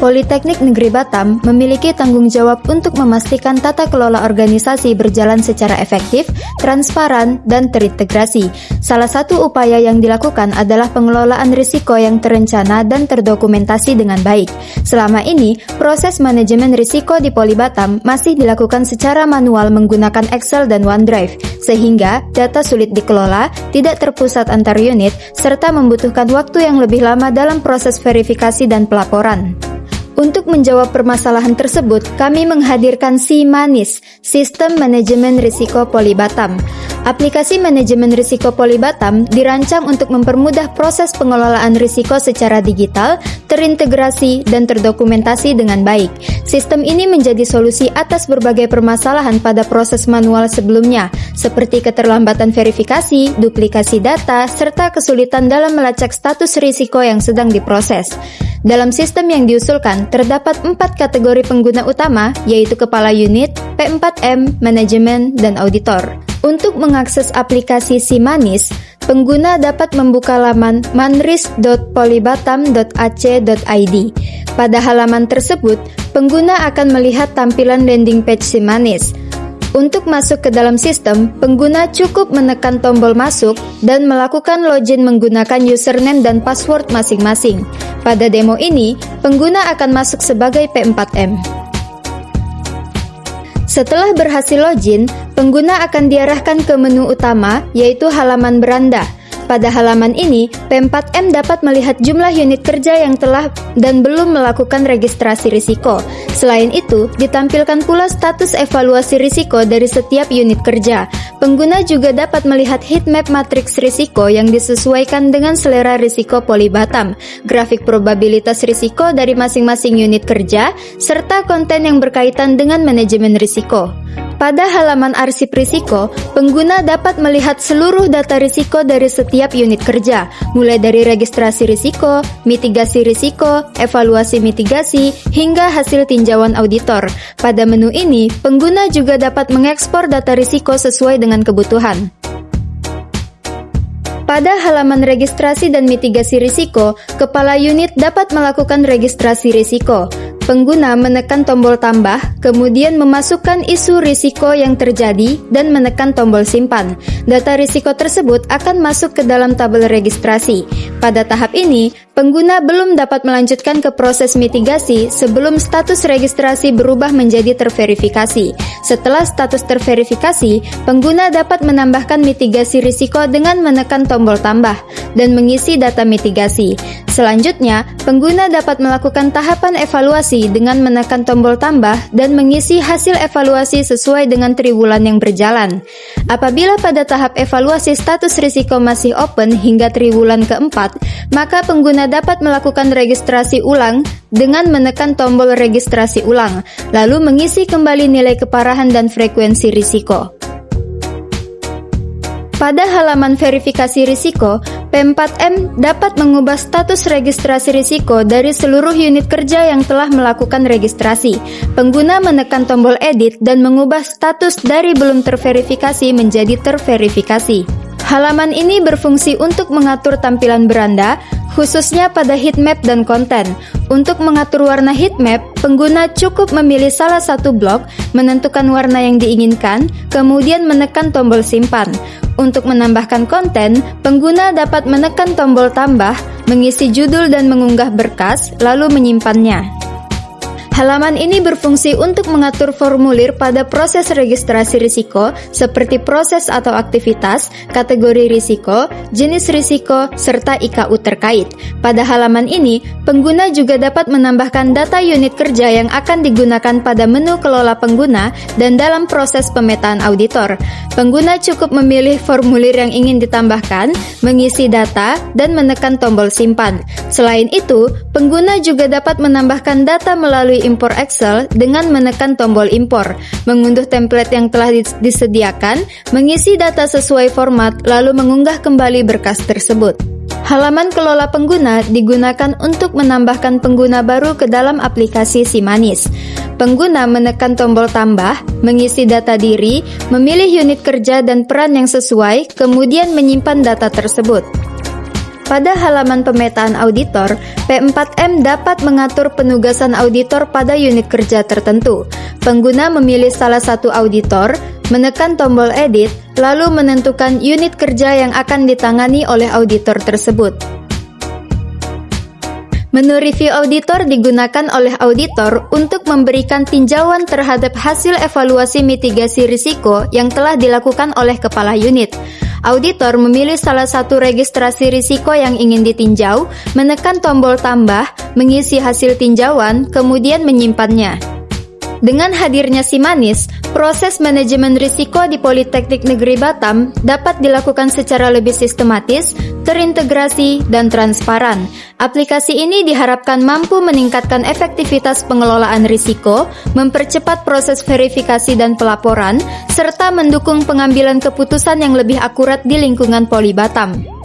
Politeknik Negeri Batam memiliki tanggung jawab untuk memastikan tata kelola organisasi berjalan secara efektif, transparan, dan terintegrasi. Salah satu upaya yang dilakukan adalah pengelolaan risiko yang terencana dan terdokumentasi dengan baik. Selama ini, proses manajemen risiko di Poli Batam masih dilakukan secara manual menggunakan Excel dan OneDrive, sehingga data sulit dikelola, tidak terpusat antar unit, serta membutuhkan waktu yang lebih lama dalam proses verifikasi dan pelaporan. Untuk menjawab permasalahan tersebut, kami menghadirkan SIMANIS, Sistem Manajemen Risiko Poli Batam. Aplikasi manajemen risiko Poli Batam dirancang untuk mempermudah proses pengelolaan risiko secara digital, terintegrasi, dan terdokumentasi dengan baik. Sistem ini menjadi solusi atas berbagai permasalahan pada proses manual sebelumnya, seperti keterlambatan verifikasi, duplikasi data, serta kesulitan dalam melacak status risiko yang sedang diproses. Dalam sistem yang diusulkan, terdapat 4 kategori pengguna utama, yaitu kepala unit, P4M, manajemen, dan auditor. Untuk mengakses aplikasi SIMANIS, pengguna dapat membuka laman manris.polibatam.ac.id. Pada halaman tersebut, pengguna akan melihat tampilan landing page SIMANIS. Untuk masuk ke dalam sistem, pengguna cukup menekan tombol masuk dan melakukan login menggunakan username dan password masing-masing. Pada demo ini, pengguna akan masuk sebagai P4M. Setelah berhasil login, pengguna akan diarahkan ke menu utama, yaitu halaman beranda. Pada halaman ini, P4M dapat melihat jumlah unit kerja yang telah dan belum melakukan registrasi risiko. Selain itu, ditampilkan pula status evaluasi risiko dari setiap unit kerja. Pengguna juga dapat melihat heatmap matriks risiko yang disesuaikan dengan selera risiko Poli Batam, grafik probabilitas risiko dari masing-masing unit kerja, serta konten yang berkaitan dengan manajemen risiko. Pada halaman arsip risiko, pengguna dapat melihat seluruh data risiko dari setiap unit kerja, mulai dari registrasi risiko, mitigasi risiko, evaluasi mitigasi, hingga hasil tinjauan auditor. Pada menu ini, pengguna juga dapat mengekspor data risiko sesuai dengan kebutuhan. Pada halaman registrasi dan mitigasi risiko, kepala unit dapat melakukan registrasi risiko. Pengguna menekan tombol tambah, kemudian memasukkan isu risiko yang terjadi dan menekan tombol simpan. Data risiko tersebut akan masuk ke dalam tabel registrasi. Pada tahap ini, pengguna belum dapat melanjutkan ke proses mitigasi sebelum status registrasi berubah menjadi terverifikasi. Setelah status terverifikasi, pengguna dapat menambahkan mitigasi risiko dengan menekan tombol tambah dan mengisi data mitigasi. Selanjutnya, pengguna dapat melakukan tahapan evaluasi dengan menekan tombol tambah dan mengisi hasil evaluasi sesuai dengan triwulan yang berjalan. Apabila pada tahap evaluasi status risiko masih open hingga triwulan keempat, maka pengguna dapat melakukan registrasi ulang dengan menekan tombol registrasi ulang, lalu mengisi kembali nilai keparahan dan frekuensi risiko. Pada halaman verifikasi risiko, P4M dapat mengubah status registrasi risiko dari seluruh unit kerja yang telah melakukan registrasi. Pengguna menekan tombol edit dan mengubah status dari belum terverifikasi menjadi terverifikasi. Halaman ini berfungsi untuk mengatur tampilan beranda, khususnya pada heatmap dan konten. Untuk mengatur warna heatmap, pengguna cukup memilih salah satu blok, menentukan warna yang diinginkan, kemudian menekan tombol simpan. Untuk menambahkan konten, pengguna dapat menekan tombol tambah, mengisi judul dan mengunggah berkas, lalu menyimpannya. Halaman ini berfungsi untuk mengatur formulir pada proses registrasi risiko seperti proses atau aktivitas, kategori risiko, jenis risiko, serta IKU terkait. Pada halaman ini, pengguna juga dapat menambahkan data unit kerja yang akan digunakan pada menu kelola pengguna dan dalam proses pemetaan auditor. Pengguna cukup memilih formulir yang ingin ditambahkan, mengisi data, dan menekan tombol simpan. Selain itu, pengguna juga dapat menambahkan data melalui impor Excel dengan menekan tombol impor, mengunduh template yang telah disediakan, mengisi data sesuai format, lalu mengunggah kembali berkas tersebut. Halaman kelola pengguna digunakan untuk menambahkan pengguna baru ke dalam aplikasi SIMANIS. Pengguna menekan tombol tambah, mengisi data diri, memilih unit kerja dan peran yang sesuai, kemudian menyimpan data tersebut. Pada halaman pemetaan auditor, P4M dapat mengatur penugasan auditor pada unit kerja tertentu. Pengguna memilih salah satu auditor, menekan tombol edit, lalu menentukan unit kerja yang akan ditangani oleh auditor tersebut. Menu review auditor digunakan oleh auditor untuk memberikan tinjauan terhadap hasil evaluasi mitigasi risiko yang telah dilakukan oleh kepala unit. Auditor memilih salah satu registrasi risiko yang ingin ditinjau, menekan tombol tambah, mengisi hasil tinjauan, kemudian menyimpannya. Dengan hadirnya SIMANIS, proses manajemen risiko di Politeknik Negeri Batam dapat dilakukan secara lebih sistematis, terintegrasi, dan transparan. Aplikasi ini diharapkan mampu meningkatkan efektivitas pengelolaan risiko, mempercepat proses verifikasi dan pelaporan, serta mendukung pengambilan keputusan yang lebih akurat di lingkungan Poli Batam.